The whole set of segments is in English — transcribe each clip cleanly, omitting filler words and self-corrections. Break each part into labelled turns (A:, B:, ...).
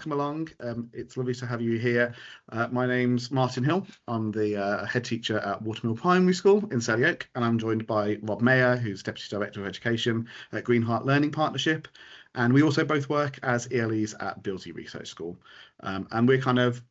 A: welcome along. It's lovely to have you here. My name's Martin Hill. I'm the head teacher at Watermill Primary School in Selly Oak, and I'm joined by Rob Maher, who's Deputy Director of Education at Greenheart Learning Partnership. And we also both work as ELEs at Bilsey Research School. And we're kind of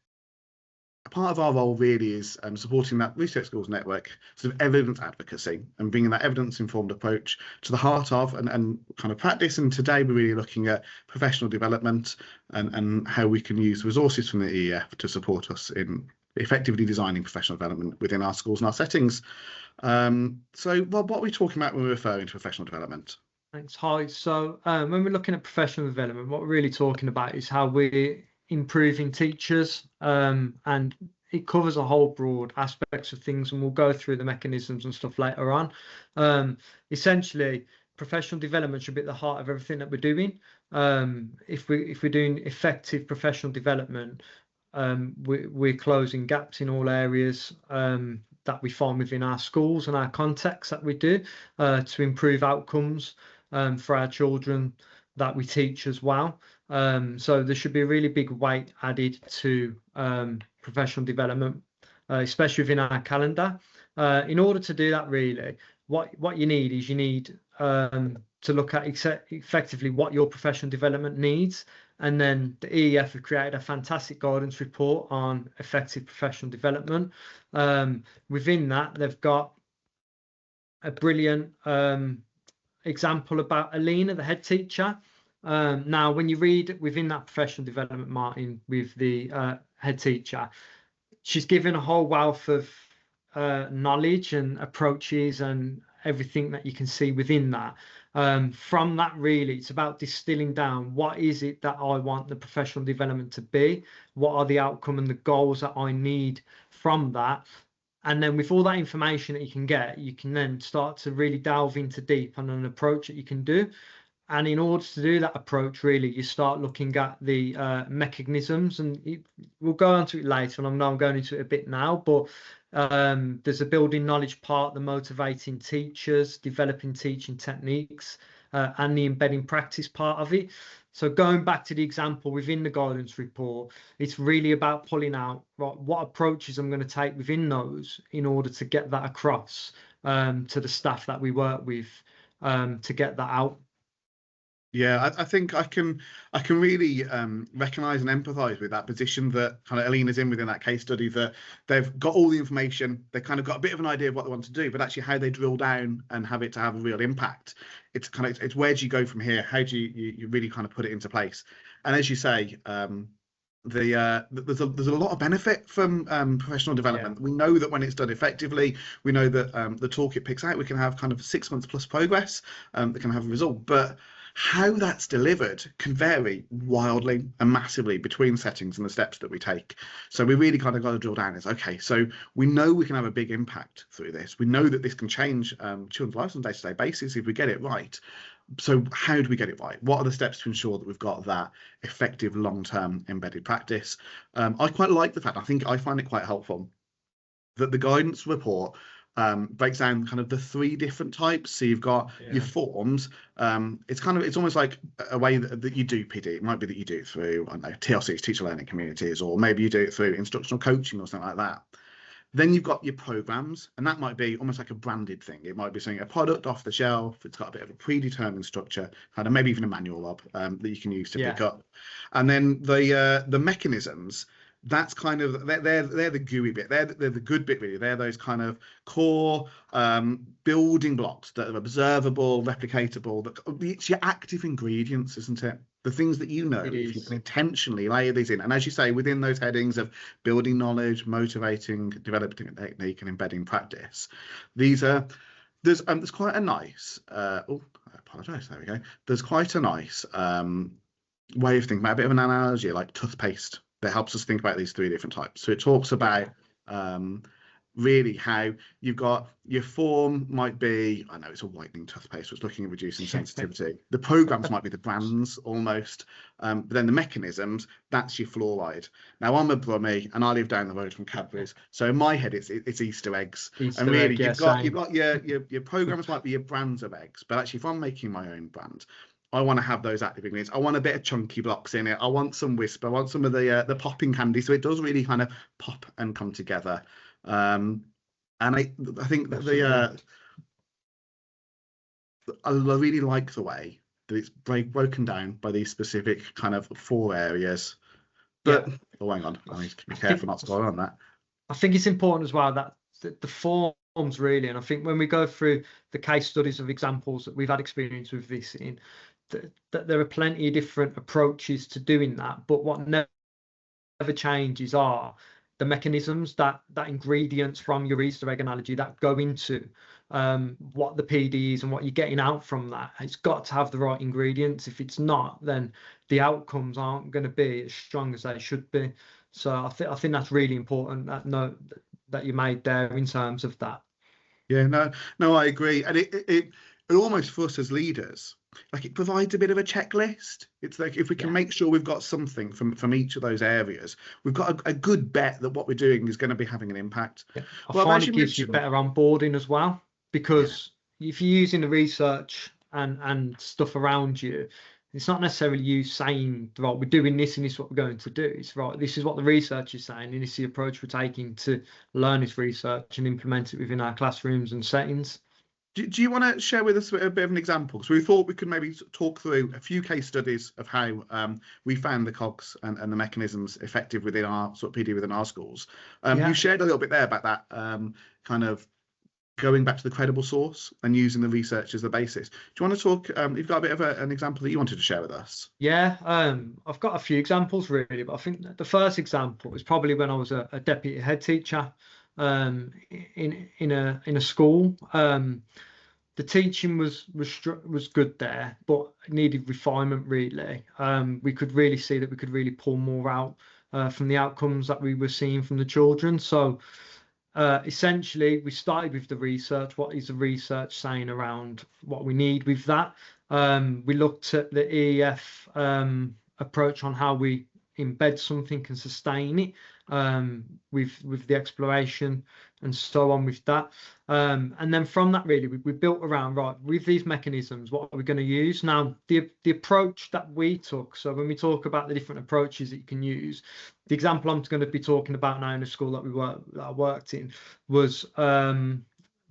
A: part of our role really is supporting that research schools network, sort of evidence advocacy and bringing that evidence informed approach to the heart of and kind of practice. And today we're really looking at professional development and how we can use resources from the EEF to support us in effectively designing professional development within our schools and our settings. So Rob, what are we talking about when we're referring to professional development?
B: Thanks. Hi. So when we're looking at professional development, what we're really talking about is how we're improving teachers, and it covers a whole broad aspects of things, and we'll go through the mechanisms and stuff later on. Essentially, professional development should be at the heart of everything that we're doing. If we're doing effective professional development, we're closing gaps in all areas that we find within our schools and our contexts that we do to improve outcomes for our children that we teach as well. So there should be a really big weight added to professional development, especially within our calendar. In order to do that, really, what you need is to look at effectively what your professional development needs. And then the EEF have created a fantastic guidance report on effective professional development. Within that, they've got a brilliant example about Alina, the head teacher. Now, when you read within that professional development, Martin, with the head teacher, she's given a whole wealth of knowledge and approaches and everything that you can see within that. From that, really, it's about distilling down what is it that I want the professional development to be, what are the outcome and the goals that I need from that. And then with all that information that you can get, you can then start to really delve into deep on an approach that you can do. And in order to do that approach, really, you start looking at the mechanisms, and we'll go on to it later, and I know I'm going into it a bit now, but there's a building knowledge part, the motivating teachers, developing teaching techniques, and the embedding practice part of it. So going back to the example within the guidance report, it's really about pulling out what approaches I'm going to take within those in order to get that across to the staff that we work with to get that out.
A: Yeah, I think I can really recognise and empathise with that position that kind of Alina's in within that case study, that they've got all the information, they've kind of got a bit of an idea of what they want to do, but actually how they drill down and have it to have a real impact. It's kind of, it's where do you go from here? How do you really kind of put it into place? And as you say, there's a lot of benefit from professional development. Yeah. We know that when it's done effectively, we know that the toolkit picks out, we can have kind of 6 months plus progress that can have a result. But how that's delivered can vary wildly and massively between settings and the steps that we take. So we really kind of got to drill down. It's okay, so we know we can have a big impact through this. We know that this can change children's lives on a day-to-day basis if we get it right. So how do we get it right? What are the steps to ensure that we've got that effective long-term embedded practice? I quite like the fact, I find it quite helpful that the guidance report breaks down kind of the 3 different types. So you've got your forms. It's almost like a way that you do PD. It might be that you do it through, I don't know, TLCs, teacher learning communities, or maybe you do it through instructional coaching or something like that. Then you've got your programs, and that might be almost like a branded thing. It might be something, a product off the shelf. It's got a bit of a predetermined structure, kind of maybe even a manual that you can use to pick up. And then the mechanisms, that's kind of, they're the gooey bit. They're the good bit, really. They're those kind of core building blocks that are observable, replicatable. It's your active ingredients, isn't it? The things that you know, if you can intentionally layer these in. And as you say, within those headings of building knowledge, motivating, developing technique, and embedding practice, there's quite a nice, I apologise, there we go. There's quite a nice way of thinking about a bit of an analogy, like toothpaste, that helps us think about these 3 different types. So it talks about really how you've got your form might be, I know it's a whitening toothpaste, which is looking at reducing sensitivity. The programs might be the brands almost, but then the mechanisms, that's your fluoride. Now I'm a Brummie and I live down the road from Cadbury's, so in my head it's Easter eggs. And really you've got your programs might be your brands of eggs, but actually if I'm making my own brand, I want to have those active ingredients. I want a bit of chunky blocks in it. I want some wisp. I want some of the popping candy, so it does really kind of pop and come together. And I think that I really like the way that it's broken down by these specific kind of 4 areas. But oh, hang on, I need to be careful not to go on that.
B: I think it's important as well that the forms really, and I think when we go through the case studies of examples that we've had experience with this in, that there are plenty of different approaches to doing that, but what never changes are the mechanisms, that ingredients from your Easter egg analogy that go into what the PD is and what you're getting out from that. It's got to have the right ingredients. If it's not, then the outcomes aren't going to be as strong as they should be. So I think that's really important, that note that you made there in terms of that.
A: Yeah, no, I agree. And it almost, for us as leaders, like, it provides a bit of a checklist. It's like, if we can make sure we've got something from each of those areas, we've got a good bet that what we're doing is going to be having an impact.
B: I find it gives you better onboarding as well, because if you're using the research and stuff around you, it's not necessarily you saying, right, we're doing this and this is what we're going to do. It's right, this is what the research is saying, and this is the approach we're taking to learn this research and implement it within our classrooms and settings.
A: Do you want to share with us a bit of an example? So we thought we could maybe talk through a few case studies of how we found the cogs and the mechanisms effective within our sort of PD within our schools. You shared a little bit there about that kind of going back to the credible source and using the research as the basis. Do you want to talk? You've got a bit of an example that you wanted to share with us.
B: Yeah, I've got a few examples really, but I think the first example is probably when I was a deputy head teacher in a school. The teaching was good there, but it needed refinement really. We could really see that we could really pull more out from the outcomes that we were seeing from the children. So essentially, we started with the research. What is the research saying around what we need with that? We looked at the EEF approach on how we embed something and sustain it with the exploration and so on with that. And then from that, really, we built around, right, with these mechanisms, what are we going to use? Now, the approach that we took, so when we talk about the different approaches that you can use, the example I'm going to be talking about now in the school that I worked in was the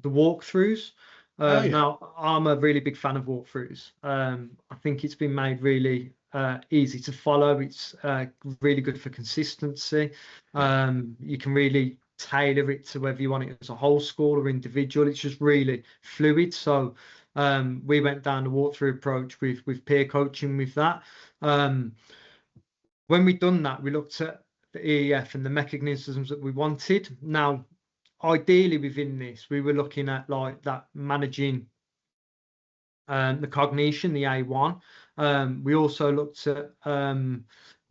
B: walkthroughs. Now, I'm a really big fan of walkthroughs. I think it's been made really easy to follow. It's really good for consistency. You can really tailor it to whether you want it as a whole school or individual. It's just really fluid. So we went down the walkthrough approach with peer coaching with that. When we'd done that, we looked at the EEF and the mechanisms that we wanted. Now, ideally within this, we were looking at like that managing the cognition, the A1. We also looked at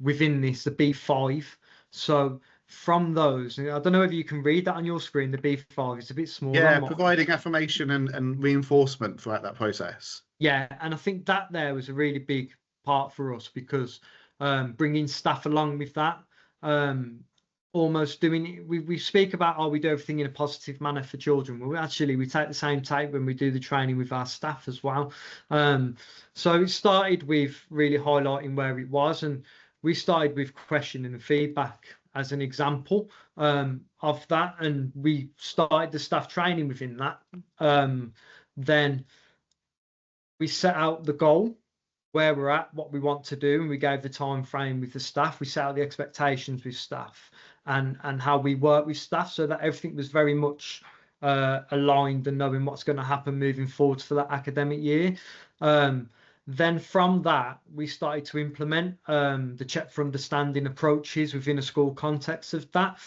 B: within this the B5. So from those, I don't know if you can read that on your screen. The B5 is a bit smaller.
A: Yeah, providing affirmation and reinforcement throughout that process.
B: Yeah, and I think that there was a really big part for us, because bringing staff along with that, almost doing it. We speak about, we do everything in a positive manner for children. Well, actually, we take the same take when we do the training with our staff as well. So it started with really highlighting where it was, and we started with questioning and feedback as an example of that, and we started the staff training within that. Then we set out the goal, where we're at, what we want to do, and we gave the time frame with the staff. We set out the expectations with staff and how we work with staff, so that everything was very much aligned and knowing what's going to happen moving forward for that academic year. Then from that, we started to implement the check for understanding approaches within a school context of that.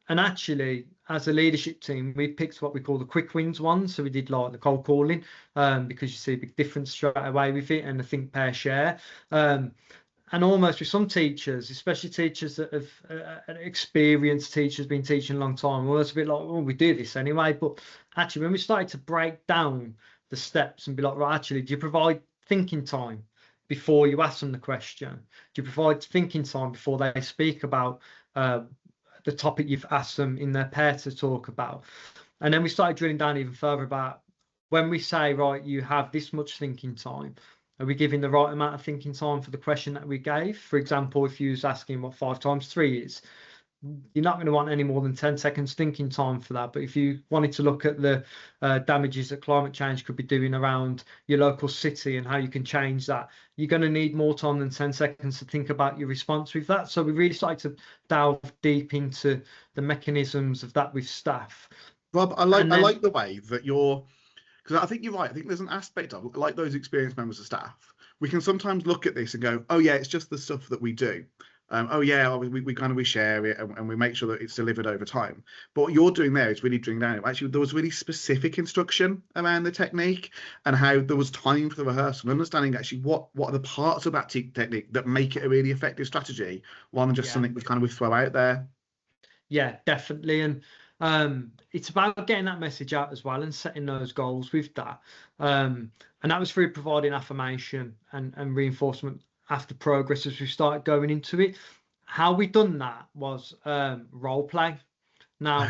B: And actually, as a leadership team, we picked what we call the quick wins ones. So we did like the cold calling, because you see a big difference straight away with it, and the think, pair, share. And almost with some teachers, especially teachers that have experienced teachers, been teaching a long time, well, it's a bit like, well, we do this anyway. But actually, when we started to break down the steps and be like, right, actually, do you provide thinking time before you ask them the question? Do you provide thinking time before they speak about the topic you've asked them in their pair to talk about? And then we started drilling down even further about when we say, right, you have this much thinking time, Are we giving the right amount of thinking time for the question that we gave? For example, if you was asking what 5 times 3 is, you're not going to want any more than 10 seconds thinking time for that. But if you wanted to look at the damages that climate change could be doing around your local city and how you can change that, you're going to need more time than 10 seconds to think about your response with that. So we really started to delve deep into the mechanisms of that with staff.
A: Rob, I like the way that you're, because I think you're right. I think there's an aspect of, like those experienced members of staff, we can sometimes look at this and go, oh yeah, it's just the stuff that we do. Oh yeah, we share it and we make sure that it's delivered over time. But what you're doing there is really drilling down. Actually, there was really specific instruction around the technique and how there was time for the rehearsal and understanding actually what are the parts of that technique that make it a really effective strategy rather than just something we throw out there.
B: Yeah, definitely. And it's about getting that message out as well and setting those goals with that. And that was through providing affirmation and reinforcement after progress as we started going into it. How we done that was role play. Now,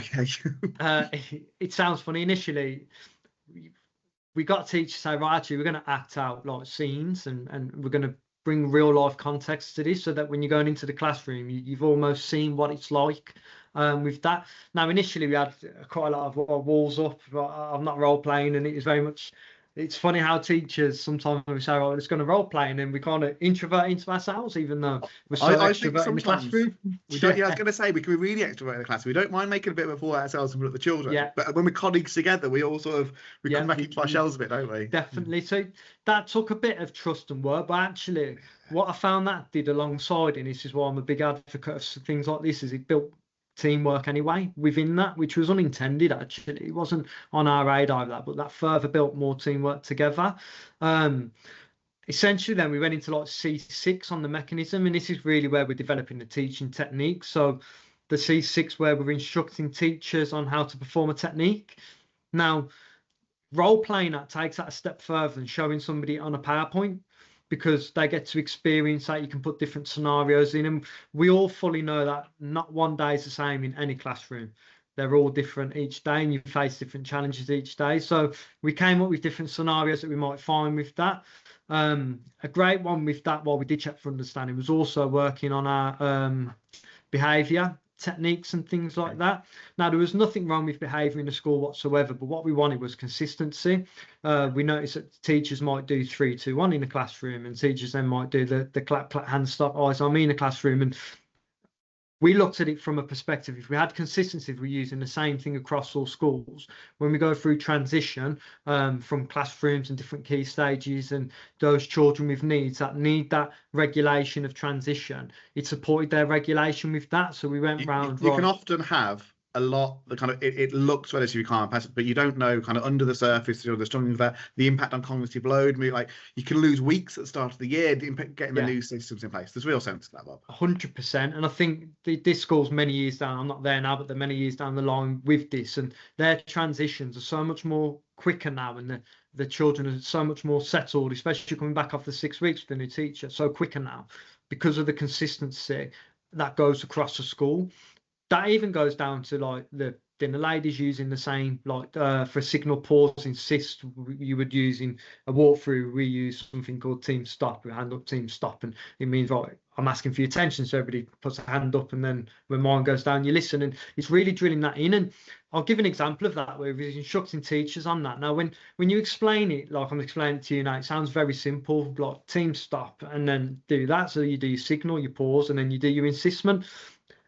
B: it sounds funny initially. We got teachers say, right, actually, we're going to act out like scenes and we're going to bring real life context to this so that when you're going into the classroom, you've almost seen what it's like with that. Now, initially, we had quite a lot of walls up. I'm not role playing, and it was very much. It's funny how teachers sometimes we say, "Oh, it's going to role play," and then we kind of introvert into ourselves, even though we're so extrovert in the classroom.
A: I was going to say we can be really extrovert in the class. We don't mind making a bit of a fool out ourselves and put the children.
B: Yeah.
A: But when we're colleagues together, we all sort of come back into our shells a bit, don't we?
B: Definitely. So that took a bit of trust and work, but actually, what I found that did alongside, and this is why I'm a big advocate of things like this, is it built teamwork anyway within that, which was unintended. Actually, it wasn't on our radar that, but that further built more teamwork together. Essentially, then we went into like C6 on the mechanism, and this is really where we're developing the teaching technique. So the C6 where we're instructing teachers on how to perform a technique. Now, role playing that takes that a step further and showing somebody on a PowerPoint, because they get to experience that. You can put different scenarios in, and we all fully know that not one day is the same in any classroom. They're all different each day, and you face different challenges each day. So we came up with different scenarios that we might find with that. A great one with that, while we did check for understanding, was also working on our behaviour techniques and things like that. Now, there was nothing wrong with behaviour in the school whatsoever, but what we wanted was consistency. We noticed that teachers might do 3, 2, 1 in the classroom, and teachers then might do the clap, clap, hands, stop, eyes on me in the classroom. And we looked at it from a perspective, if we had consistency, if we're using the same thing across all schools, when we go through transition from classrooms and different key stages, and those children with needs that need that regulation of transition, it supported their regulation with that. So we went round.
A: You can often have a lot that kind of it looks relatively calm and passive, but you don't know kind of under the surface, the struggling with that, the impact on cognitive load. Like you can lose weeks at the start of the year getting the new systems in place. There's real sense to that, Bob.
B: 100%. And I think this school's many years down. I'm not there now, but they're many years down the line with this, and their transitions are so much more quicker now, and the children are so much more settled, especially coming back after 6 weeks with the new teacher, so quicker now because of the consistency that goes across the school. That even goes down to like the dinner ladies using the same, like for signal pause insist, you would use in a walkthrough, we use something called team stop, we hand up team stop, and it means, right, I'm asking for your attention, so everybody puts a hand up, and then when mine goes down, you listen. And it's really drilling that in. And I'll give an example of that where we're instructing teachers on that. Now, when you explain it, like I'm explaining it to you now, it sounds very simple, like team stop, and then do that. So you do your signal, your pause, and then you do your insistment.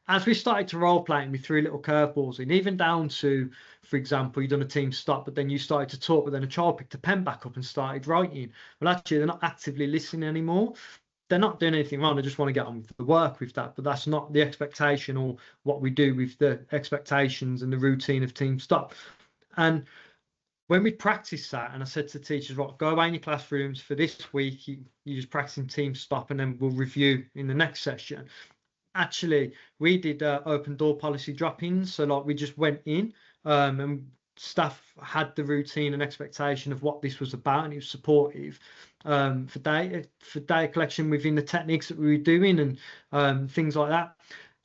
B: As we started to role play, we threw little curveballs in, even down to, for example, you've done a team stop, but then you started to talk, but then a child picked a pen back up and started writing. Well, actually, they're not actively listening anymore. They're not doing anything wrong. They just want to get on with the work with that. But that's not the expectation or what we do with the expectations and the routine of team stop. And when we practice that, and I said to teachers, right, go away in your classrooms for this week, you just practicing team stop, and then we'll review in the next session. Actually, we did open door policy drop-ins. So like we just went in and staff had the routine and expectation of what this was about, and it was supportive for data collection within the techniques that we were doing and things like that.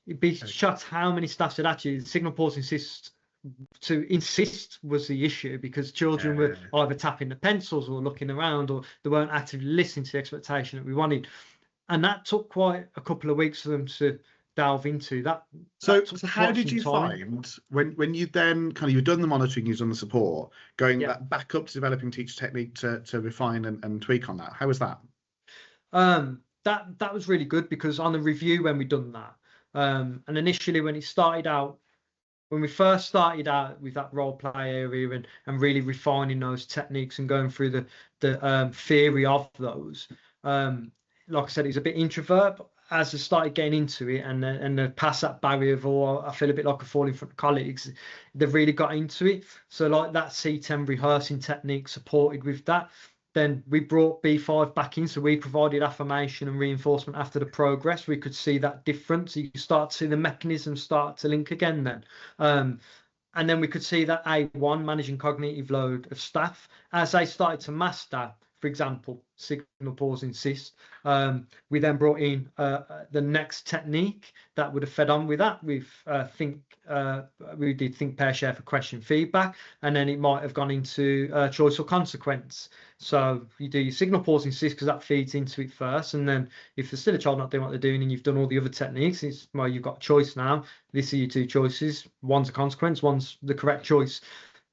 B: You'd be shocked how many staff said, actually, the signal pause insist to insist was the issue, because children were either tapping the pencils or looking around, or they weren't actively listening to the expectation that we wanted. And that took quite a couple of weeks for them to delve into that.
A: So how did you find when you then you've done the monitoring, you've done the support, going back up to developing teacher technique to refine and tweak on that? How was that?
B: That was really good, because on the review when we done that, and initially when we first started out with that role play area and really refining those techniques and going through the theory of those, like I said, he's a bit introvert, but as I started getting into it and past that barrier of, I feel a bit like a fall in front of colleagues, they've really got into it. So like that C10 rehearsing technique supported with that. Then we brought B5 back in, so we provided affirmation and reinforcement after the progress. We could see that difference. You start to see the mechanisms start to link again then. And then we could see that A1, managing cognitive load of staff, as they started to master, for example, signal, pause, insist. We then brought in the next technique that would have fed on with that. We did think, pair, share for question feedback, and then it might have gone into choice or consequence. So you do your signal, pause, insist, because that feeds into it first, and then if there's still a child not doing what they're doing and you've done all the other techniques, it's, well, you've got a choice now. These are your two choices. One's a consequence, one's the correct choice.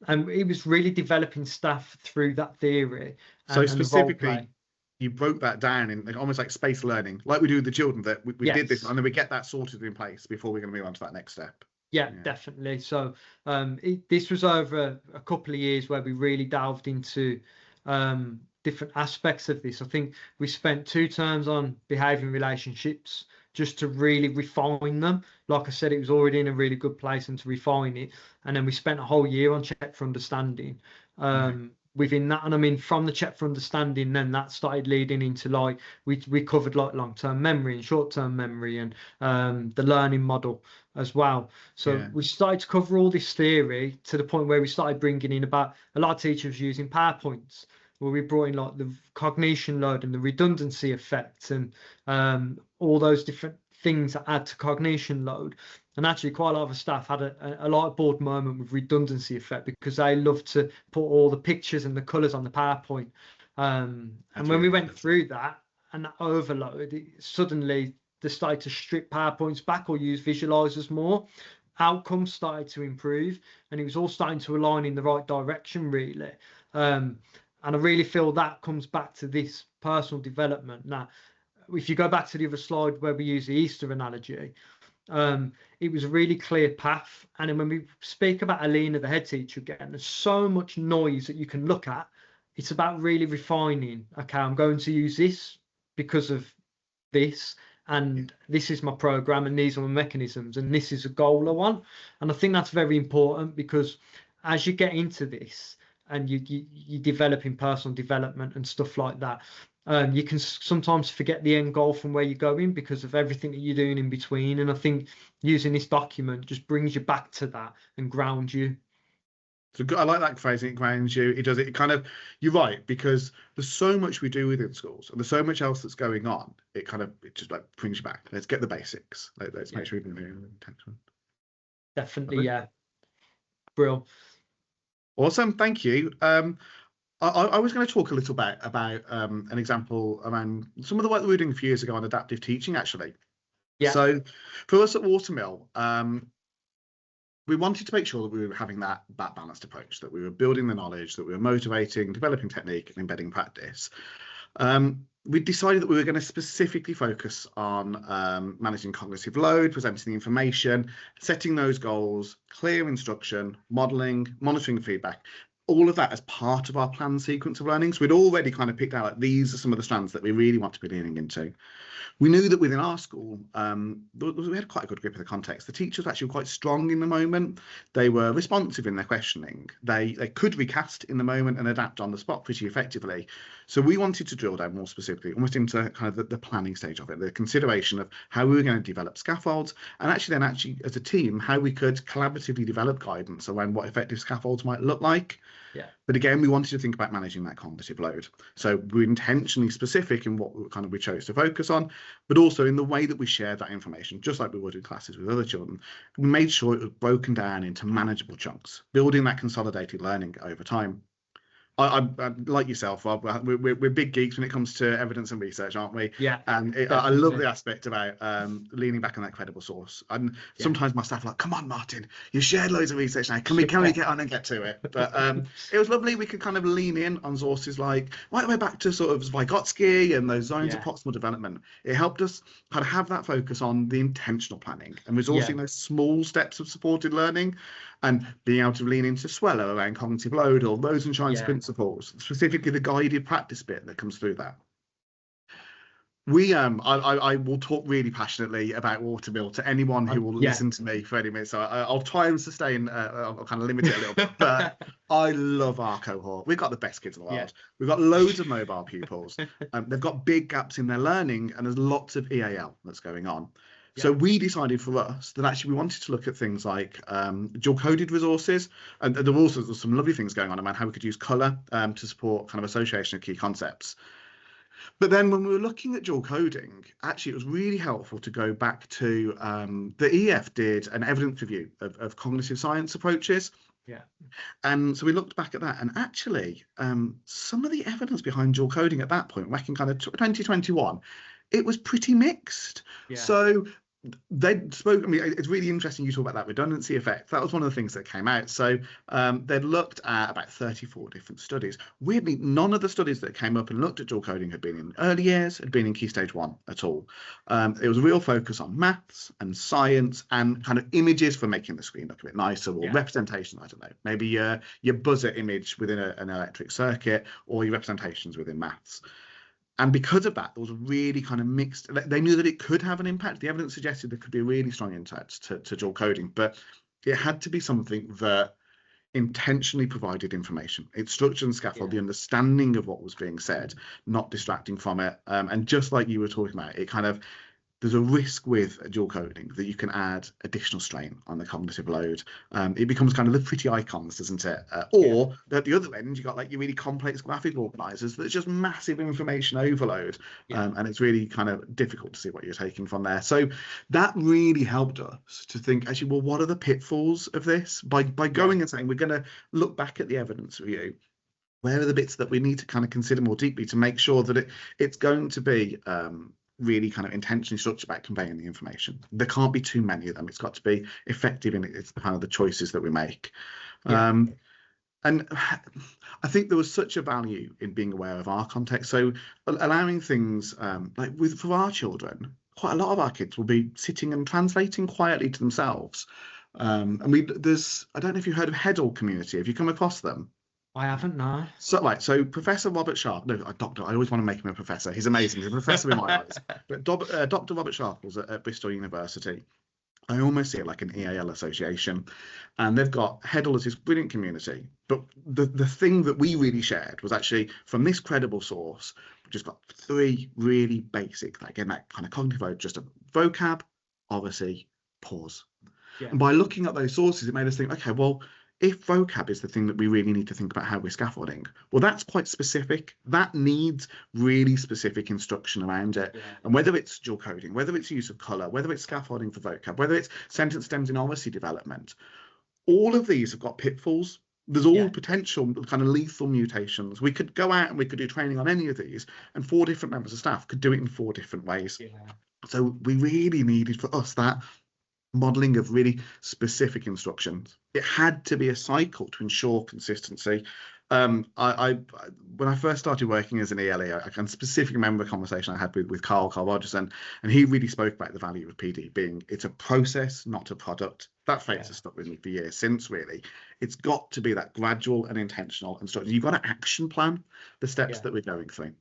B: And it was really developing staff through that theory.
A: So specifically, you broke that down in almost like space learning, like we do with the children, that we did this, and then we get that sorted in place before we're going to move on to that next step.
B: Yeah, definitely. So this was over a couple of years where we really delved into different aspects of this. I think we spent 2 terms on behaviour and relationships, just to really refine them. Like I said, it was already in a really good place, and to refine it. And then we spent a whole year on check for understanding within that. And I mean, from the check for understanding, then that started leading into, like, we covered like long-term memory and short-term memory, and the learning model as well. So we started to cover all this theory to the point where we started bringing in about a lot of teachers using PowerPoints, where we brought in like the cognition load and the redundancy effect, and all those different things that add to cognition load. And actually quite a lot of the staff had a light bulb moment with redundancy effect, because they love to put all the pictures and the colours on the PowerPoint. And when we went through that and that overload, suddenly they started to strip PowerPoints back or use visualizers more. Outcomes started to improve, and it was all starting to align in the right direction, really. And I really feel that comes back to this personal development. Now, if you go back to the other slide where we use the Easter analogy, it was a really clear path. And then when we speak about Alina, the head teacher, again, there's so much noise that you can look at. It's about really refining. Okay, I'm going to use this because of this, and this is my program, and these are my mechanisms, and this is a goal I want. And I think that's very important, because as you get into this and you develop in personal development and stuff like that, you can sometimes forget the end goal from where you're going because of everything that you're doing in between. And I think using this document just brings you back to that and grounds you.
A: So I like that phrasing, it grounds you. It does it kind of, you're right, because there's so much we do within schools, and there's so much else that's going on. It just like brings you back. Let's get the basics. Let's make sure we're doing intention.
B: Definitely, yeah. Brill.
A: Awesome, thank you. I was going to talk a little bit about an example around some of the work that we were doing a few years ago on adaptive teaching, actually. Yeah. So for us at Watermill, we wanted to make sure that we were having that balanced approach, that we were building the knowledge, that we were motivating, developing technique, and embedding practice. We decided that we were going to specifically focus on managing cognitive load, presenting the information, setting those goals, clear instruction, modelling, monitoring feedback, all of that as part of our planned sequence of learning. So we'd already kind of picked out, like, these are some of the strands that we really want to be leaning into. We knew that within our school, we had quite a good grip of the context. The teachers were actually quite strong in the moment. They were responsive in their questioning. They could recast in the moment and adapt on the spot pretty effectively. So we wanted to drill down more specifically, almost into kind of the planning stage of it, the consideration of how we were going to develop scaffolds, and actually as a team, how we could collaboratively develop guidance around what effective scaffolds might look like.
B: Yeah.
A: But again, we wanted to think about managing that cognitive load. So we're intentionally specific in what we chose to focus on, but also in the way that we shared that information, just like we would in classes with other children. We made sure it was broken down into manageable chunks, building that consolidated learning over time. I like yourself, Rob. We're big geeks when it comes to evidence and research, aren't we?
B: Yeah.
A: And I love the aspect about leaning back on that credible source. And sometimes my staff are like, "Come on, Martin, you shared loads of research now. Can we get on and get to it?" But it was lovely. We could kind of lean in on sources like right the way back to sort of Vygotsky and those zones of proximal development. It helped us kind of have that focus on the intentional planning and resourcing those small steps of supported learning, and being able to lean into Sweller around cognitive load or Rosenshine's principles, specifically the guided practice bit that comes through that. I will talk really passionately about Watermill to anyone who will listen to me for any minute. So I'll try and sustain, I'll kind of limit it a little bit, but I love our cohort. We've got the best kids in the world. We've got loads of mobile pupils. They've got big gaps in their learning, and there's lots of EAL that's going on. So we decided for us that actually we wanted to look at things like dual-coded resources, and there were also some lovely things going on around how we could use colour to support kind of association of key concepts. But then when we were looking at dual coding, actually it was really helpful to go back to the EF did an evidence review of cognitive science approaches. And so we looked back at that, and actually some of the evidence behind dual coding at that point, back in kind of 2021, it was pretty mixed. So they spoke, I mean, it's really interesting you talk about that redundancy effect. That was one of the things that came out. So they'd looked at about 34 different studies. Weirdly, none of the studies that came up and looked at dual coding had been in early years, had been in Key Stage 1 at all. It was a real focus on maths and science and kind of images for making the screen look a bit nicer, or representation, I don't know, maybe your buzzer image within an electric circuit, or your representations within maths. And because of that, there was a really kind of mixed, they knew that it could have an impact. The evidence suggested there could be a really strong impact to dual coding, but it had to be something that intentionally provided information. Its structure and scaffold, the understanding of what was being said, not distracting from it. And just like you were talking about, it kind of, there's a risk with dual coding that you can add additional strain on the cognitive load. It becomes kind of the pretty icons, doesn't it? Or at the other end, you've got like your really complex graphic organizers that's just massive information overload. And it's really kind of difficult to see what you're taking from there. So that really helped us to think, actually, well, what are the pitfalls of this? By going and saying, we're going to look back at the evidence review. Where are the bits that we need to kind of consider more deeply to make sure that it's going to be really kind of intentionally structured about conveying the information? There can't be too many of them. It's got to be effective in it's kind of the choices that we make. And I think there was such a value in being aware of our context. So allowing things like for our children, quite a lot of our kids will be sitting and translating quietly to themselves. And I don't know if you've heard of Heddle community. Have you come across them?
B: I haven't, no.
A: So Professor Robert Sharp, no, doctor, I always want to make him a professor. He's amazing. He's a professor in my eyes. But Dr. Robert Sharp was at Bristol University. I almost see it like an EAL association. And they've got Heddle as this brilliant community. But the thing that we really shared was actually from this credible source, we just got 3 really basic, like, again, that kind of cognitive load, just a vocab, obviously, pause. And by looking at those sources, it made us think, okay, well, if vocab is the thing that we really need to think about how we're scaffolding, well, that's quite specific. That needs really specific instruction around it. And whether it's dual coding, whether it's use of colour, whether it's scaffolding for vocab, whether it's sentence stems in oracy development, all of these have got pitfalls. There's all potential kind of lethal mutations. We could go out and we could do training on any of these, and 4 different members of staff could do it in 4 different ways. So we really needed for us that modelling of really specific instructions. It had to be a cycle to ensure consistency. When I first started working as an ELE, I can specifically remember a conversation I had with Carl Rogerson, and he really spoke about the value of PD being, it's a process, not a product. That phrase has stuck with me for years since, really. It's got to be that gradual and intentional and structured. You've got to action plan the steps that we're going through.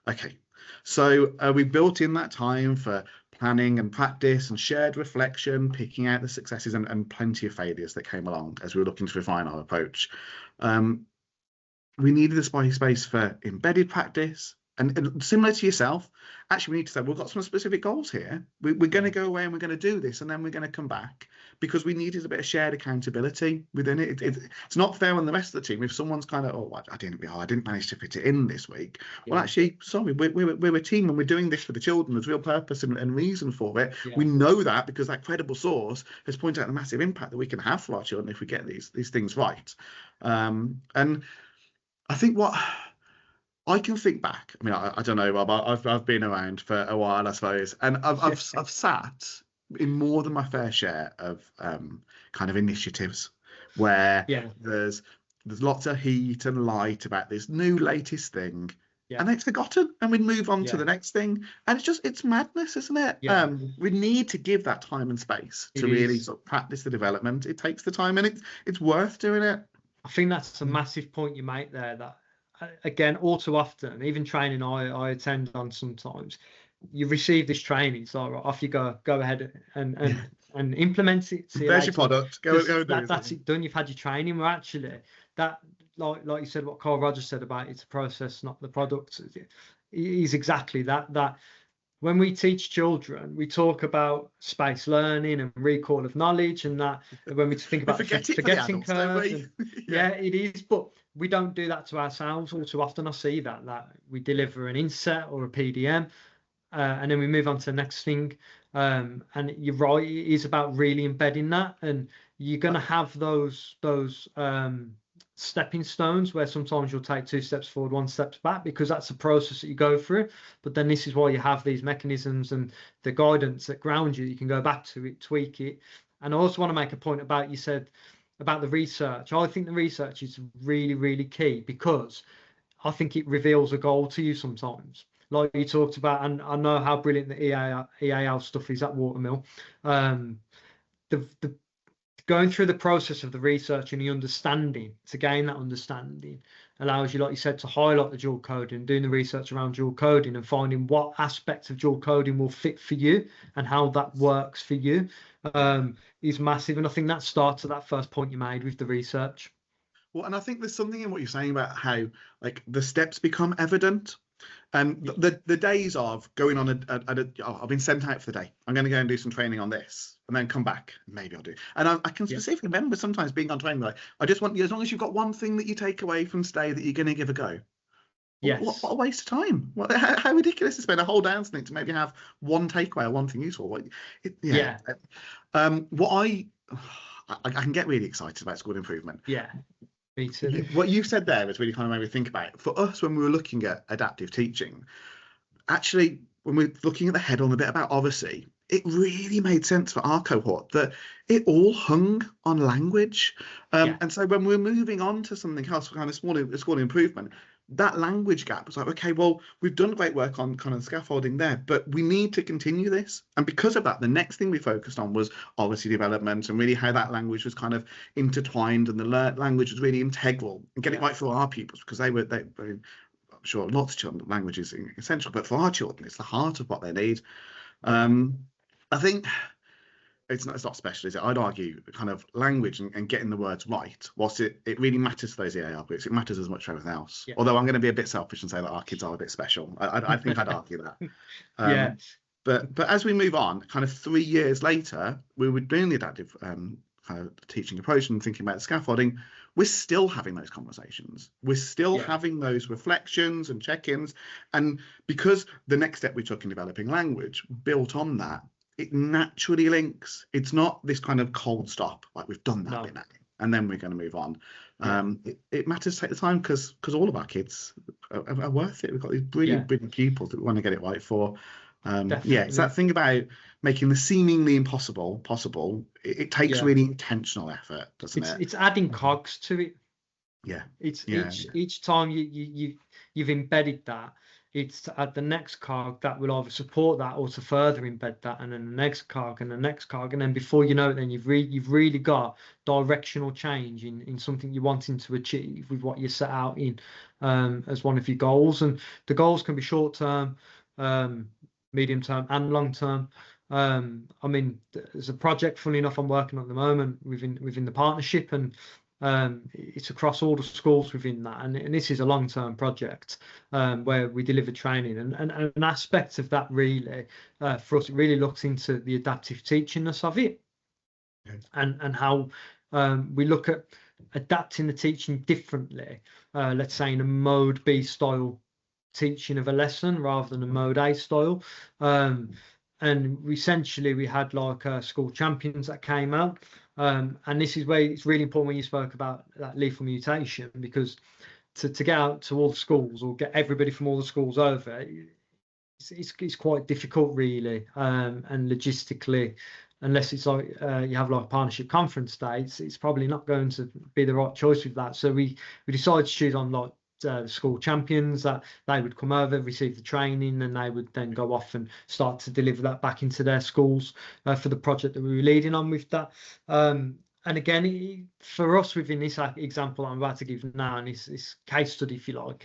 A: Okay, so we built in that time for planning and practice and shared reflection, picking out the successes and plenty of failures that came along as we were looking to refine our approach. We needed a space for embedded practice, And similar to yourself, actually, we need to say, we've got some specific goals here. We're going to go away and we're going to do this, and then we're going to come back, because we needed a bit of shared accountability within it. It's not fair on the rest of the team if someone's kind of, oh, I didn't manage to fit it in this week. Well, actually, sorry, we're a team, and we're doing this for the children. There's real purpose and reason for it. We know that because that credible source has pointed out the massive impact that we can have for our children if we get these things right. And I think what I can think back. I mean, I don't know, Rob. I've been around for a while, I suppose, and I've sat in more than my fair share of kind of initiatives where there's lots of heat and light about this new latest thing, and it's forgotten, and we move on to the next thing, and it's madness, isn't it? We need to give that time and space to really sort of practice the development. It takes the time, and it's worth doing it.
B: I think that's a massive point you make there, that again, all too often, even training I attend on sometimes, you receive this training, so right, off you go ahead and implement it.
A: There's your product. Go do it.
B: That's it done. You've had your training. Where actually that, like you said, what Carl Rogers said about it's a process, not the product, is exactly that. That when we teach children, we talk about space learning and recall of knowledge, and that when we think about forgetting curves, it is, but we don't do that to ourselves. All too often I see that we deliver an inset or a PDM, and then we move on to the next thing. And you're right, it is about really embedding that, and you're going to have those stepping stones where sometimes you'll take 2 steps forward, 1 step back, because that's a process that you go through. But then this is why you have these mechanisms and the guidance that ground you. You can go back to it, tweak it. And I also want to make a point about, you said about the research. I think the research is really, really key, because I think it reveals a goal to you sometimes. Like you talked about, and I know how brilliant the EAL stuff is at Watermill. The going through the process of the research and the understanding, to gain that understanding, allows you, like you said, to highlight the dual coding, doing the research around dual coding and finding what aspects of dual coding will fit for you and how that works for you, is massive. And I think that starts at that first point you made with the research.
A: Well, and I think there's something in what you're saying about how, like, the steps become evident. And the days of going on I've been sent out for the day, I'm going to go and do some training on this, and then come back, maybe I'll do. And I can specifically remember sometimes being on training, like, I just want you, as long as you've got one thing that you take away from today that you're going to give a go.
B: Yes.
A: What a waste of time. How ridiculous to spend a whole day on something to maybe have one takeaway or one thing useful. What I can get really excited about school improvement.
B: Yeah. Me too.
A: What you said there is really kind of made me think about it. For us, when we were looking at adaptive teaching, actually, when we're looking at the head on a bit about Odyssey, it really made sense for our cohort that it all hung on language. And so when we're moving on to something else, kind of school improvement, that language gap was like, okay, well, we've done great work on kind of scaffolding there, but we need to continue this. And because of that, the next thing we focused on was Odyssey development, and really how that language was kind of intertwined, and the language was really integral, and get it right for our pupils, because they were I'm sure lots of children, language is essential, but for our children, it's the heart of what they need. I think it's not special, is it? I'd argue kind of language and getting the words right, whilst it really matters to those EAL groups, it matters as much for everything else. Although I'm going to be a bit selfish and say that our kids are a bit special. I think I'd argue that. But as we move on, kind of 3 years later, we were doing the adaptive kind of teaching approach and thinking about the scaffolding. We're still having those conversations. We're still having those reflections and check-ins. And because the next step we took in developing language built on that, it naturally links. It's not this kind of cold stop, like we've done that bit now, and then we're going to move on. It matters to take the time, because all of our kids are worth it. We've got these brilliant pupils that we want to get it right for. It's that thing about making the seemingly impossible possible. It takes really intentional effort, doesn't it?
B: It's adding cogs to it. It's each time you've embedded that, it's to add the next cog that will either support that or to further embed that, and then the next cog and the next cog, and then before you know it, then you've really got directional change in something you're wanting to achieve with what you set out in as one of your goals. And the goals can be short term, medium term, and long term. I mean, there's a project, funny enough, I'm working on at the moment within the partnership, and It's across all the schools within that, and this is a long-term project where we deliver training, and an aspect of that really for us, it really looks into the adaptive teachingness of it. Okay. And how we look at adapting the teaching differently, let's say in a mode B style teaching of a lesson rather than a mode A style. And essentially we had like school champions that came out, and this is where it's really important when you spoke about that lethal mutation, because to get out to all the schools or get everybody from all the schools over, it's quite difficult really, and logistically, unless it's like you have like partnership conference dates, it's probably not going to be the right choice with that. So we decided to choose on like school champions, that they would come over, receive the training, and they would then go off and start to deliver that back into their schools for the project that we were leading on with that. And again, for us within this example I'm about to give now, and this case study, if you like,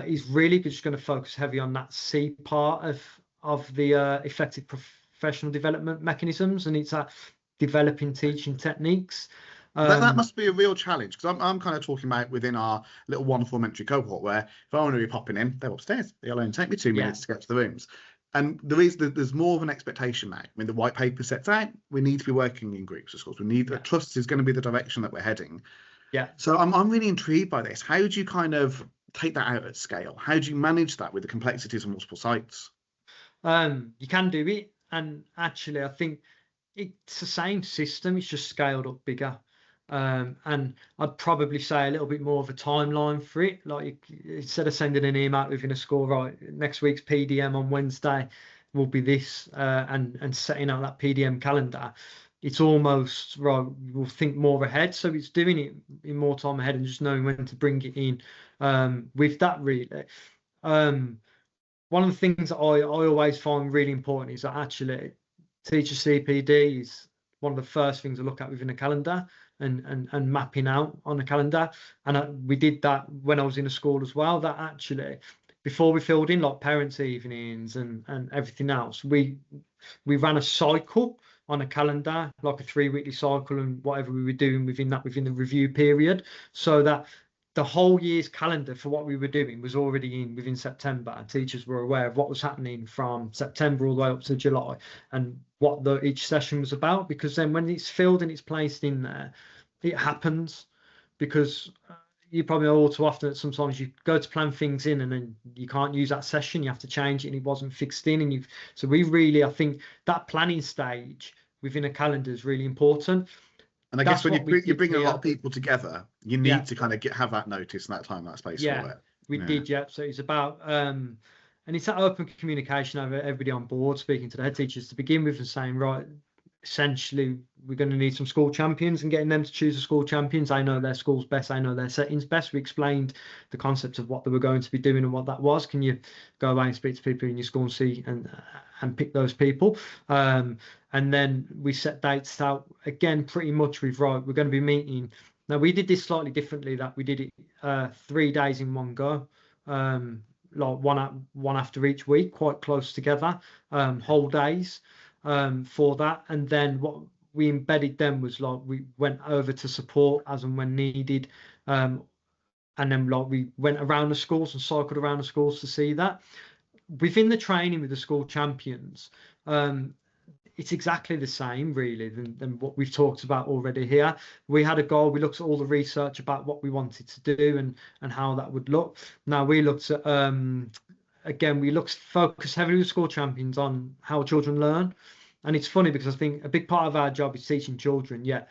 B: is really just going to focus heavy on that C part of the effective professional development mechanisms, and it's developing teaching techniques.
A: That must be a real challenge, because I'm kind of talking about within our little wonderful elementary cohort, where if I want to be popping in, they're upstairs. They'll only take me 2 minutes to get to the rooms. And there's more of an expectation now. I mean, the white paper sets out, we need to be working in groups of schools. We need trust is going to be the direction that we're heading. Yeah. So I'm really intrigued by this. How do you kind of take that out at scale? How do you manage that with the complexities of multiple sites?
B: You can do it. And actually, I think it's the same system. It's just scaled up bigger. And I'd probably say a little bit more of a timeline for it. Like, instead of sending an email within a school, right, next week's PDM on Wednesday will be this, and setting out that PDM calendar, it's almost right. We'll think more ahead. So it's doing it in more time ahead and just knowing when to bring it in. With that, really, one of the things that I always find really important is that actually teacher CPD is one of the first things I look at within a calendar, and mapping out on a calendar. And we did that when I was in a school as well, that actually before we filled in like parents' evenings and everything else, we ran a cycle on a calendar, like a 3-weekly cycle, and whatever we were doing within the review period, so that the whole year's calendar for what we were doing was already in within September, and teachers were aware of what was happening from September all the way up to July and what each session was about. Because then when it's filled and it's placed in there, it happens. Because you probably know all too often that sometimes you go to plan things in and then you can't use that session, you have to change it, and it wasn't fixed in. And so we really, I think that planning stage within a calendar is really important.
A: And I guess when you're bringing a lot of people together, you need to kind of have that notice and that time, that space for it.
B: We did, So it's about, and it's that open communication over everybody on board, speaking to the head teachers to begin with and saying, right, essentially, we're going to need some school champions, and getting them to choose the school champions. I know their schools best. I know their settings best. We explained the concept of what they were going to be doing and what that was. Can you go away and speak to people in your school and see and pick those people? And then we set dates out again, pretty much with, right, we're going to be meeting. Now, we did this slightly differently, that we did it 3 days in one go, like one after each week, quite close together, whole days for that. And then what we embedded them was like we went over to support as and when needed. And then like we went around the schools and cycled around the schools to see that. Within the training with the school champions, it's exactly the same really than what we've talked about already here. We had a goal. We looked at all the research about what we wanted to do and how that would look. Now we looked at again, focus heavily with school champions on how children learn. And it's funny because I think a big part of our job is teaching children, yet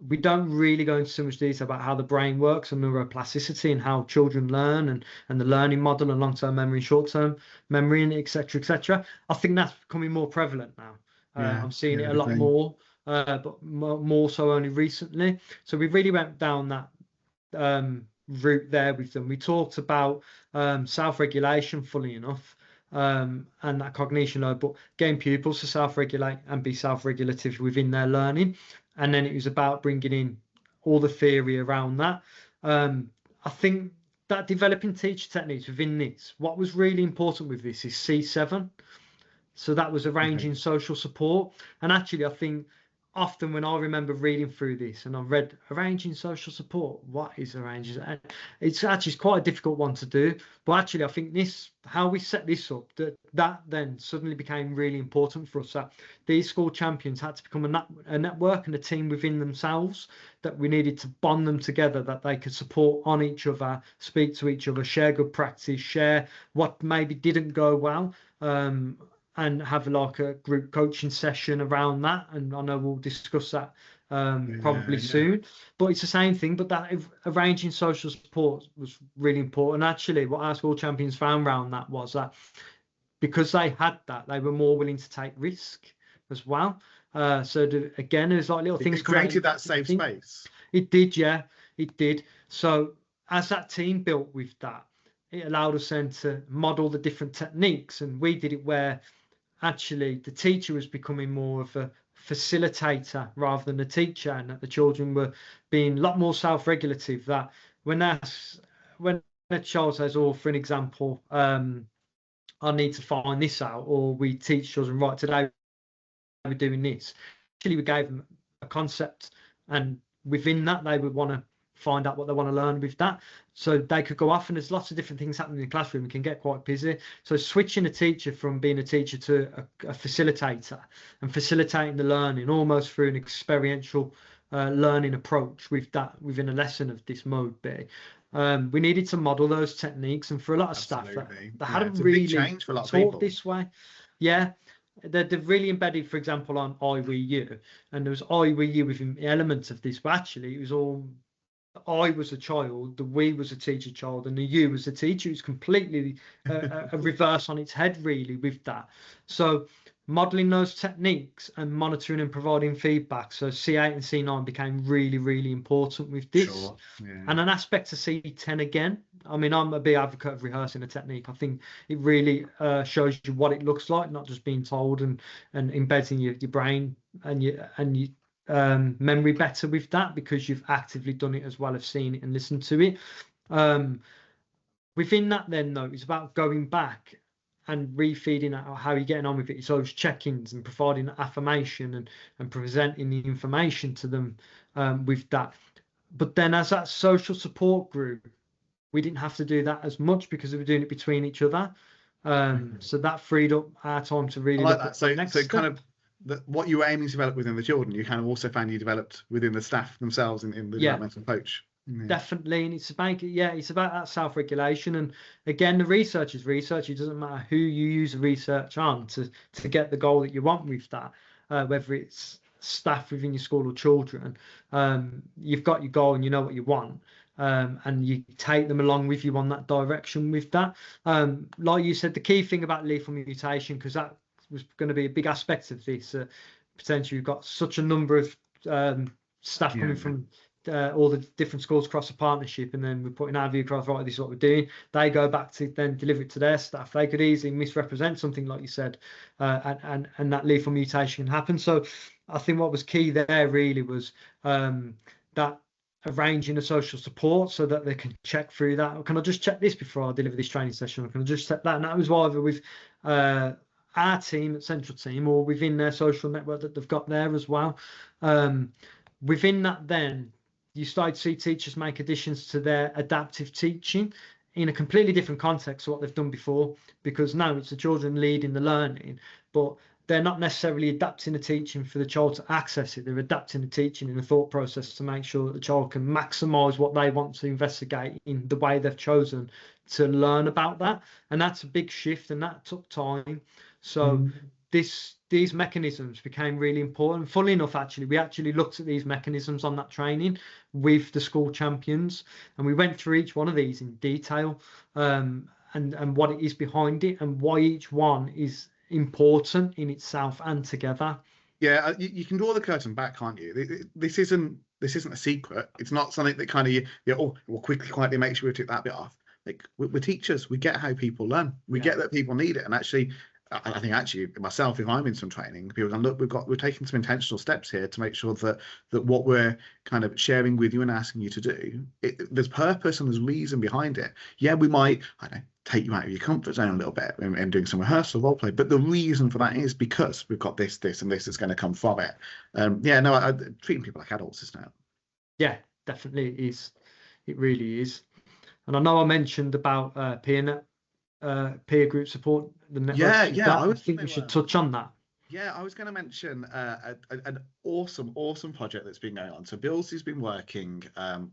B: we don't really go into so much detail about how the brain works and neuroplasticity and how children learn and the learning model and long-term memory, short-term memory, and et cetera. I think that's becoming more prevalent now. I'm seeing it a lot more, but more so only recently. So we really went down that route there with them. We talked about self-regulation, fully enough, and that cognition load, but getting pupils to self-regulate and be self-regulative within their learning. And then it was about bringing in all the theory around that. I think that developing teacher techniques within this, what was really important with this is C7. So that was arranging social support. And actually, I think often when I remember reading through this and I've read arranging social support, what is arranging? And it's actually quite a difficult one to do. But actually, I think how we set this up, that then suddenly became really important for us. That these school champions had to become a network and a team within themselves, that we needed to bond them together, that they could support on each other, speak to each other, share good practice, share what maybe didn't go well. And have like a group coaching session around that. And I know we'll discuss that probably soon. But it's the same thing. But that arranging social support was really important. Actually, what our school champions found around that was that because they had that, they were more willing to take risk as well. Again, there's like little things.
A: It created that safe space.
B: It did, yeah, it did. So as that team built with that, it allowed us then to model the different techniques. And we did it where actually the teacher was becoming more of a facilitator rather than a teacher, and that the children were being a lot more self-regulative. That when a child says, oh, for an example, I need to find this out, or we teach children, right, today we're doing this. Actually, we gave them a concept, and within that they would want to find out what they want to learn with that, so they could go off, and there's lots of different things happening in the classroom. It can get quite busy. So switching a teacher from being a teacher to a facilitator, and facilitating the learning almost through an experiential learning approach with that within a lesson of this mode B. We needed to model those techniques, and for a lot of staff that hadn't really taught this way, they're really embedded, for example, on IWU, and there was IWU within the elements of this, but actually it was all I was a child, the we was a teacher child, and the you was a teacher. It's completely a reverse on its head, really, with that. So modeling those techniques and monitoring and providing feedback. So C8 and C9 became really, really important with this.
A: Sure. Yeah.
B: And an aspect of C10 again. I mean, I'm a big advocate of rehearsing a technique. I think it really shows you what it looks like, not just being told, and embedding your brain and your memory better with that, because you've actively done it as well as seen it and listened to it. Within that then, though, it's about going back and refeeding how you're getting on with it. So it's check-ins and providing affirmation and presenting the information to them with that. But then as that social support group, we didn't have to do that as much because we were doing it between each other. So that freed up our time to really
A: look
B: at
A: that. So kind of what you were aiming to develop within the children, you kind of also found you developed within the staff themselves in the developmental coach. Yeah.
B: Definitely, and it's about that self-regulation. And again, the research is research. It doesn't matter who you use the research on to get the goal that you want with that, whether it's staff within your school or children. You've got your goal and you know what you want, and you take them along with you on that direction with that. Like you said, the key thing about lethal mutation, because that was going to be a big aspect of this. Potentially, you've got such a number of staff coming from all the different schools across the partnership, and then we're putting our view across, right, this is what we're doing. They go back to then deliver it to their staff. They could easily misrepresent something, like you said, and that lethal mutation can happen. So I think what was key there really was that arranging a social support so that they can check through that. Can I just check this before I deliver this training session? Or can I just check that? And that was either with our team at Central Team or within their social network that they've got there as well. Within that, then you start to see teachers make additions to their adaptive teaching in a completely different context to what they've done before, because now it's the children leading the learning, but they're not necessarily adapting the teaching for the child to access it. They're adapting the teaching in the thought process to make sure that the child can maximize what they want to investigate in the way they've chosen to learn about that. And that's a big shift, and that took time. So these mechanisms became really important. Funnily enough, actually, we actually looked at these mechanisms on that training with the school champions, and we went through each one of these in detail, and what it is behind it and why each one is important in itself and together.
A: Yeah, you can draw the curtain back, can't you? This isn't a secret. It's not something that kind of we'll quietly make sure we took that bit off. Like we're teachers, we get how people learn, we get that people need it, and actually I think actually myself, if I'm in some training, people go, look, we're taking some intentional steps here to make sure that what we're kind of sharing with you and asking you to do, there's purpose and there's reason behind it. Yeah, we might, I don't know, take you out of your comfort zone a little bit and doing some rehearsal role play, but the reason for that is because we've got this, and this is going to come from it. Yeah, no, treating people like adults is now.
B: Yeah, definitely it is. It really is. And I know I mentioned about peer group support, the networks you've got. I think we should touch on that.
A: Yeah, I was going to mention an awesome project that's been going on. So Bill's has been working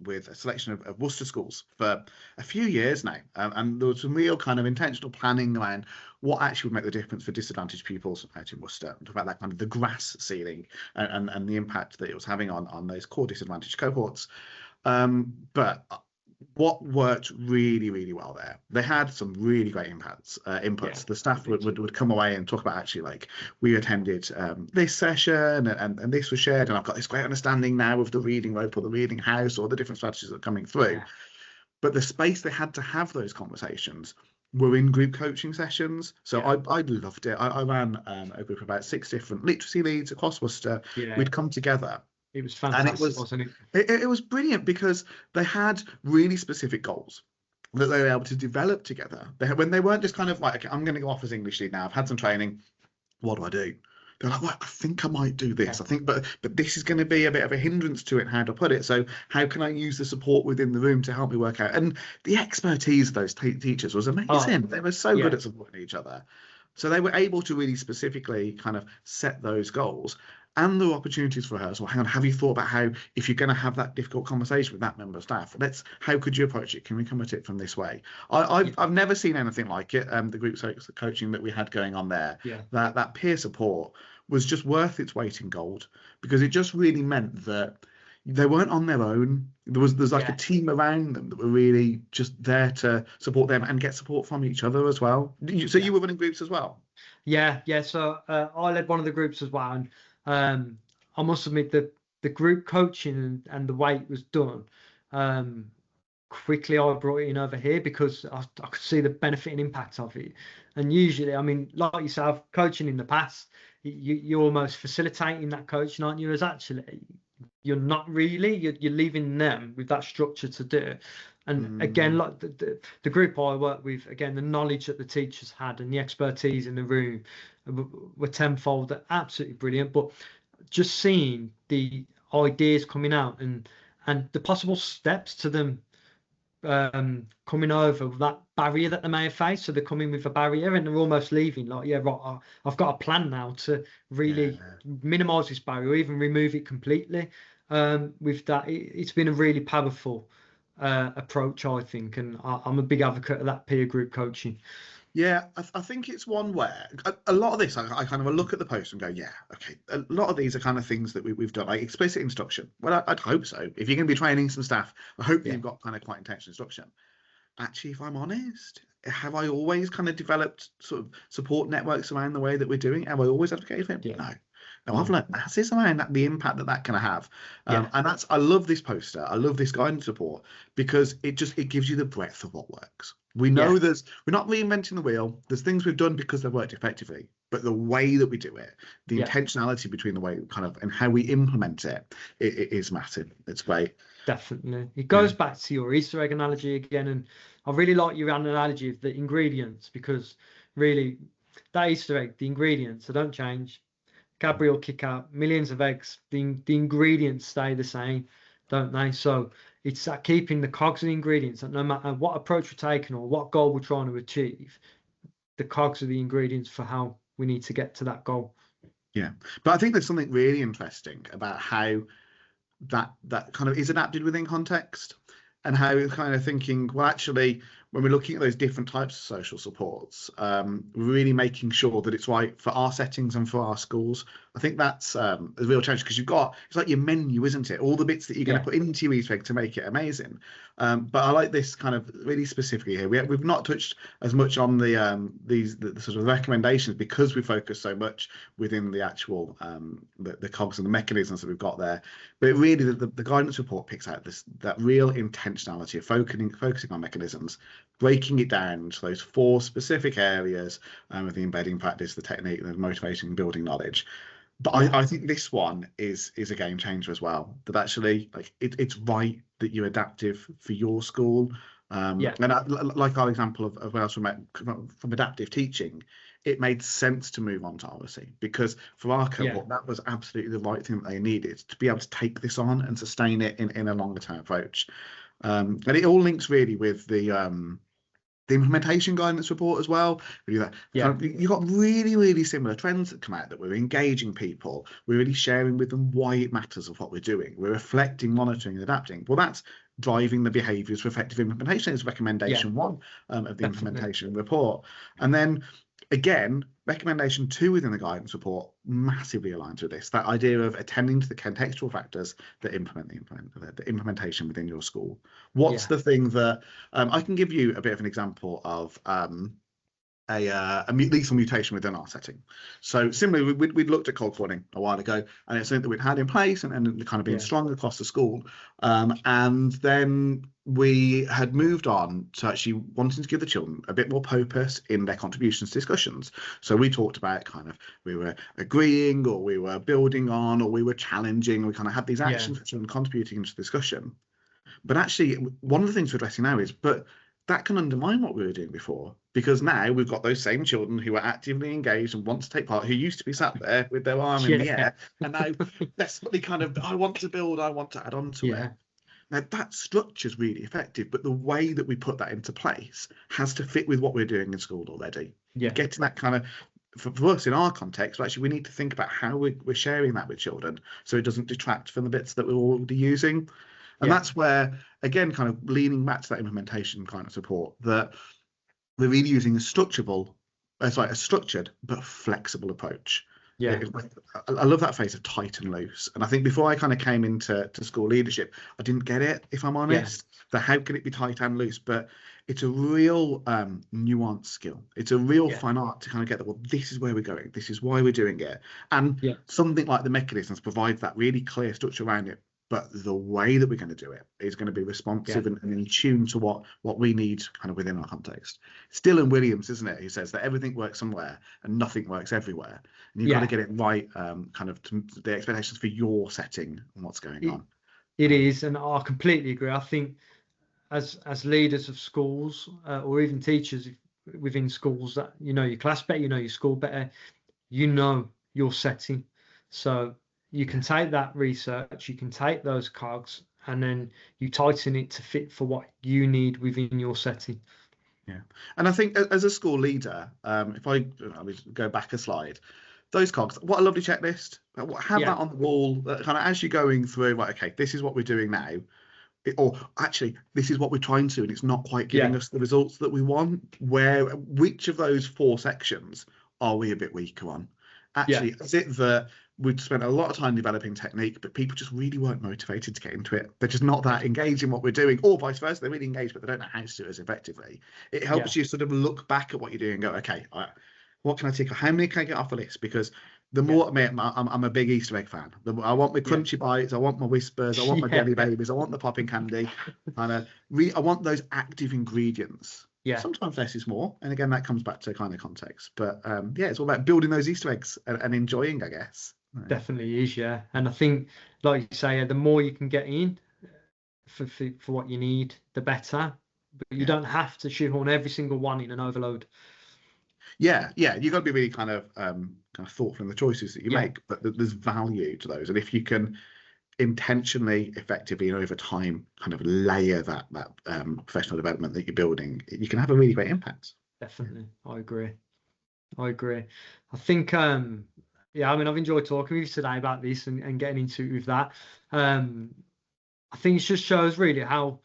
A: with a selection of Worcester schools for a few years now. And there was some real kind of intentional planning around what actually would make the difference for disadvantaged pupils out in Worcester. Talk about that kind of the grass ceiling and the impact that it was having on those core disadvantaged cohorts. But what worked really well there, they had some really great inputs. Yeah, the staff would come away and talk about, actually, like, we attended this session and this was shared, and I've got this great understanding now of the reading rope or the reading house or the different strategies that are coming through. Yeah. But the space they had to have those conversations were in group coaching sessions. So yeah. I loved it. I ran a group of about 6 different literacy leads across Worcester. Yeah. We'd come together.
B: It was fantastic, wasn't
A: it? It was brilliant because they had really specific goals that they were able to develop together. When they weren't just kind of like, okay, I'm going to go off as English lead now. I've had some training. What do I do? They're like, well, I think I might do this. Yeah. I think, but this is going to be a bit of a hindrance to it, how to put it. So how can I use the support within the room to help me work out? And the expertise of those teachers was amazing. They were so good at supporting each other. So they were able to really specifically kind of set those goals. And there were opportunities for her. So hang on, have you thought about how, if you're going to have that difficult conversation with that member of staff, how could you approach it? Can we come at it from this way? I've never seen anything like it. The group coaching that we had going on there, that peer support was just worth its weight in gold, because it just really meant that they weren't on their own. There's like a team around them that were really just there to support them and get support from each other as well. So you were running groups as well?
B: Yeah. So I led one of the groups as well. And I must admit that the group coaching and the way it was done, quickly I brought it in over here because I could see the benefit and impact of it. And usually, I mean, like yourself, coaching in the past, you're almost facilitating that coaching, aren't you? As actually, you're not really. You're leaving them with that structure to do it. And again, like the group I work with, again, the knowledge that the teachers had and the expertise in the room were tenfold. They're absolutely brilliant. But just seeing the ideas coming out and the possible steps to them coming over that barrier that they may have faced. So they're coming with a barrier and they're almost leaving like, yeah, right, I've got a plan now to really minimize this barrier or even remove it completely. With that, it's been a really powerful approach, I think, and I'm a big advocate of that peer group coaching.
A: Yeah, I think it's one where a lot of this, I kind of look at the post and go, yeah, okay, a lot of these are kind of things that we've done, like explicit instruction. Well, I'd hope so. If you're going to be training some staff, I hope that you've got kind of quite intentional instruction. Actually, if I'm honest, have I always kind of developed sort of support networks around the way that we're doing it? Have I always advocated for it?
B: Yeah.
A: No, I've learned masses around the impact that can have. And I love this poster. I love this guidance support because it gives you the breadth of what works. We know we're not reinventing the wheel. There's things we've done because they've worked effectively, but the way that we do it, the intentionality between the way kind of and how we implement it is massive. It's great.
B: Definitely. It goes back to your Easter egg analogy again. And I really like your analogy of the ingredients, because really that Easter egg, the ingredients, they don't change. Cadbury will kick out millions of eggs. The ingredients stay the same, don't they? So it's that keeping the cogs of the ingredients, that no matter what approach we're taking or what goal we're trying to achieve, the cogs are the ingredients for how we need to get to that goal.
A: Yeah, but I think there's something really interesting about how that kind of is adapted within context, and how we're kind of thinking, well, actually, when we're looking at those different types of social supports, really making sure that it's right for our settings and for our schools. I think that's a real challenge, because it's like your menu, isn't it? All the bits that you're going to put into your Easter egg to make it amazing. But I like this kind of really specifically here. We've not touched as much on the sort of recommendations, because we focus so much within the actual the cogs and the mechanisms that we've got there. But really, the guidance report picks out that real intentionality of focusing on mechanisms, breaking it down into those 4 specific areas of the embedding practice, the technique, the motivation, building knowledge. But I think this one is a game changer as well. That actually, like, it's right that you're adaptive for your school. And like our example of where else from adaptive teaching, it made sense to move on to RSE, because for our cohort, that was absolutely the right thing that they needed to be able to take this on and sustain it in a longer term approach. And it all links really with the implementation guidance report as well. We do that. You've got really, really similar trends that come out, that we're engaging people. We're really sharing with them why it matters of what we're doing. We're reflecting, monitoring, and adapting. Well, that's driving the behaviours for effective implementation. Is recommendation 1 of the implementation report. And then again, recommendation 2 within the guidance report massively aligns with this, that idea of attending to the contextual factors that implement the implementation within your school. What's the thing that I can give you a bit of an example of a lethal mutation within our setting. So similarly, we'd looked at cold warning a while ago, and it's something that we'd had in place and kind of been strong across the school. And then we had moved on to actually wanting to give the children a bit more purpose in their contributions to discussions. So we talked about kind of, we were agreeing, or we were building on, or we were challenging. We kind of had these actions for children contributing into discussion. But actually, one of the things we're addressing now is, but that can undermine what we were doing before, because now we've got those same children who are actively engaged and want to take part, who used to be sat there with their arm in the air, and now desperately kind of, I want to build, I want to add on to it. Now, that structure is really effective, but the way that we put that into place has to fit with what we're doing in school already. Getting that kind of, for us in our context, actually, we need to think about how we're sharing that with children, so it doesn't detract from the bits that we're already using. And that's where, again, kind of leaning back to that implementation kind of support, that we're really using a structured but flexible approach. I love that phrase of tight and loose. And I think before I kind of came into school leadership, I didn't get it, if I'm honest. That how can it be tight and loose? But it's a real nuanced skill. It's a real fine art to kind of get that, well, this is where we're going. This is why we're doing it. And something like the mechanisms provides that really clear structure around it. But the way that we're going to do it is going to be responsive and in tune to what we need kind of within our context. It's Dylan Williams, isn't it? He says that everything works somewhere and nothing works everywhere. And you've got to get it right, kind of to the expectations for your setting and what's going on.
B: It is, and I completely agree. I think as leaders of schools or even teachers within schools, that you know your class better, you know your school better, you know your setting. So you can take that research, you can take those cogs, and then you tighten it to fit for what you need within your setting.
A: Yeah, and I think as a school leader, if I go back a slide, those cogs, what a lovely checklist. Have that on the wall, kind of as you're going through. Right, okay, this is what we're doing now, or actually, this is what we're trying to do, and it's not quite giving us the results that we want. Which of those 4 sections are we a bit weaker on? Actually, is it that we'd spent a lot of time developing technique, but people just really weren't motivated to get into it? They're just not that engaged in what we're doing, or vice versa. They're really engaged, but they don't know how to do it as effectively. It helps you sort of look back at what you're doing and go, okay, what can I take? How many can I get off the list? Because the more, I'm a big Easter egg fan. I want my crunchy bites, I want my whispers, I want my jelly babies, I want the popping candy. I want those active ingredients. Sometimes less is more, and again, that comes back to kind of context. But it's all about building those Easter eggs and enjoying, I guess.
B: Definitely is, and I think, like you say, the more you can get in for what you need, the better. But you don't have to shoehorn every single one in and overload.
A: You've got to be really kind of thoughtful in the choices that you make, but there's value to those, and if you can intentionally, effectively, and over time kind of layer that professional development that you're building, you can have a really great impact.
B: Definitely. I agree. I think I've enjoyed talking with you today about this and getting into it with that. I think it just shows really how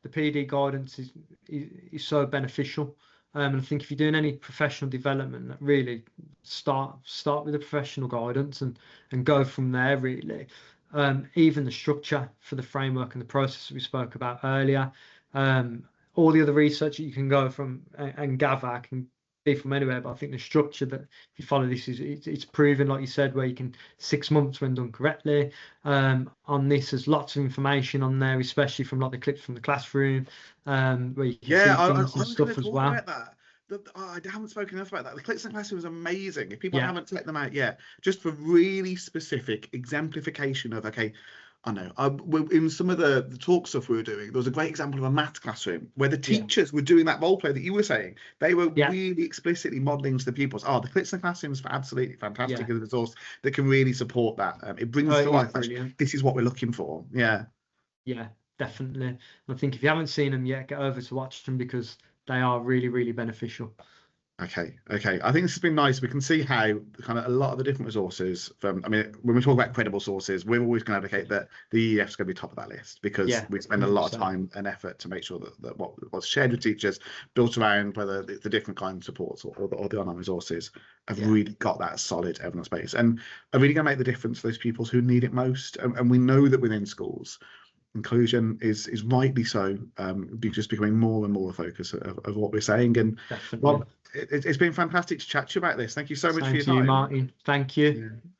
B: the PD guidance is so beneficial. And I think if you're doing any professional development, really start with the professional guidance and go from there, really. Even the structure for the framework and the process that we spoke about earlier, all the other research that you can go from and gather can be from anywhere, but I think the structure that if you follow this it's proven, like you said, where you can 6 months when done correctly. On this, there's lots of information on there, especially from like the clips from the classroom, where you can see
A: I
B: things and
A: was going
B: stuff
A: to
B: as
A: talk
B: well.
A: about that. I haven't spoken enough about that. The Clips and Classroom is amazing. If people
B: Yeah.
A: haven't checked them out yet, just for really specific exemplification of, okay, I know, in some of the talk stuff we were doing, there was a great example of a maths classroom where the teachers were doing that role play that you were saying. They were really explicitly modeling to the pupils. Oh, the Clips and Classroom is absolutely fantastic as a resource that can really support that. It brings to life, this is what we're looking for. Yeah.
B: Yeah, definitely. I think if you haven't seen them yet, get over to watch them because they are really, really beneficial.
A: Okay. I think this has been nice. We can see how kind of a lot of the different resources from, I mean, when we talk about credible sources, we're always going to advocate that the EF is going to be top of that list because we spend 100%. A lot of time and effort to make sure that what's shared with teachers, built around whether the different kinds of supports or the online resources have really got that solid evidence base and are really going to make the difference for those pupils who need it most. And we know that within schools, inclusion is rightly so just becoming more and more a focus of what we're saying. And Rob, it's been fantastic to chat to you about this. Thank you so much for your time.
B: Martin. Thank you.
A: Yeah.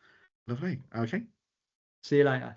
A: Lovely. Okay.
B: See you later.